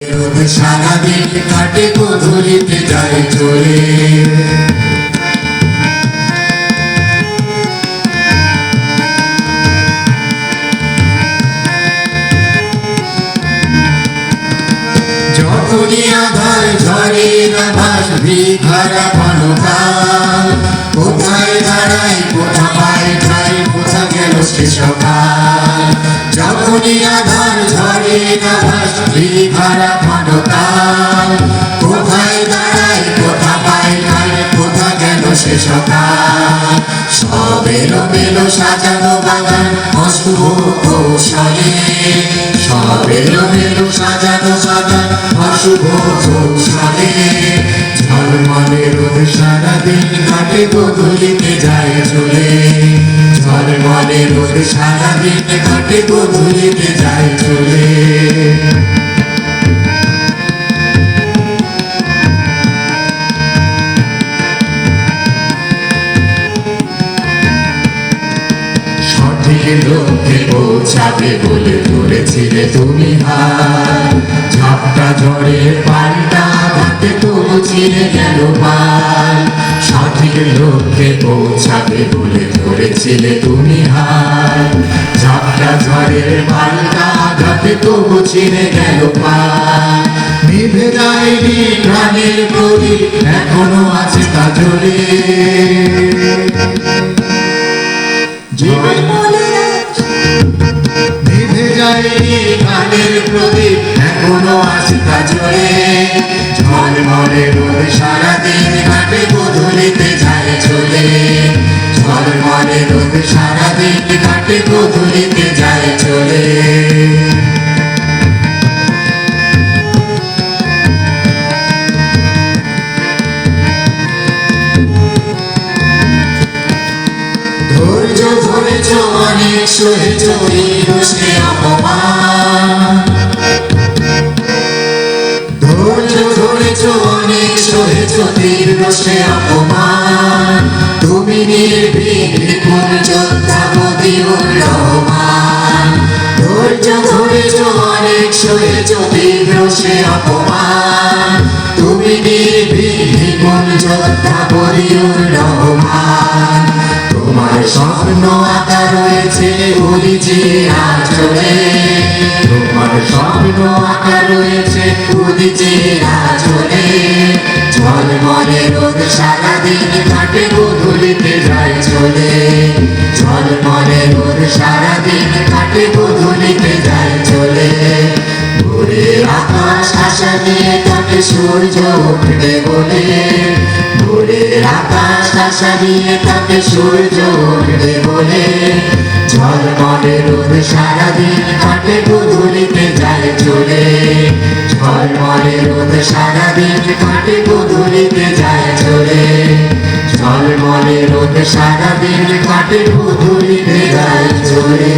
সারাদিন কাটে গোধূলিতে যায় চলে। যখনই আধার ঝড়ের আভাস ভিখারা ক্ষণকাল, কোথায় দাঁড়াই কোথা পায় ঠাই কোথা গেল সে সকাল। যখনই আধার ঝড়ের আভাস ভিখারা ক্ষণকাল, কোথায় দাঁড়াই কোথা পায় ঠাই কোথা গেল সে সকাল। সব এলোমেলো সাজানো বাগান অশুভ কৌশলে, সব এলোমেলো সাজানো বাগান অশুভ কৌশলে। ঝলমলে রোদ সারাদিন কাটে গোধূলিতে যায় চলে। ঝলমলে রোদ সারাদিন কাটে গোধূলিতে যায় চলে। সঠিক লক্ষ্যে পৌঁছাবে বলে ধরেছিলে তুমি হাত, ঝাপটা ঝড়ে পাল্টা আঘাতে তবু ছিঁড়ে গেল পাল। সঠিক লক্ষ্যে পৌঁছাবে বলে ধরেছিলে তুমি হাত, ঝাপটা ঝড়ের পাল্টা আঘাতে তবু ছিঁড়ে গেল পাল। নিভে যায়নি প্রাণের প্রদীপ এখনো আছে তা জ্বলে। নিভে যায়নি প্রাণের প্রদীপ এখনো আছে তা জ্বলে। ঝলমলে রোদ সারাদিন কাটে গোধূলিতে যায় চলে। ঝলমলে রোদ সারাদিন কাটে গোধূলিতে যায় চলে। ধৈর্য ধরেছ অনেক সহেছ সে অপমান, ধৈর্য ধরেছ অনেক সহেছ সে অপমান। তুমি নির্ভীক বিপুল যোদ্ধা মতিউর রহমান। ধৈর্য ধরেছ অনেক সহেছ সে অপমান। তুমি নির্ভীক বিপুল যোদ্ধা মতিউর রহমান। তোমার স্বপ্ন আঁকা রয়েছে উদিচির আঁচলে। তোমার স্বপ্ন আঁকা রয়েছে উদিচির আঁচলে। ঝলমলে রোদ সারাদিন কাটে গোধূলিতে যায় চলে। ঝলমলে রোদ সারাদিন কাটে গোধূলিতে যায় চলে। ভোরের আকাশ আশা নিয়ে থাকে সূর্য উঠবে বলে। ভোরের আকাশ আশা নিয়ে থাকে সূর্য উঠবে বলে। ঝলমলে রোদ সারাদিন কাটে গোধূলিতে যায় চলে। ঝলমলে রোদ সারাদিন কাটে গোধূলিতে যায় চলে। ঝলমলে রোদ সারাদিন কাটে গোধূলিতে যায় চলে।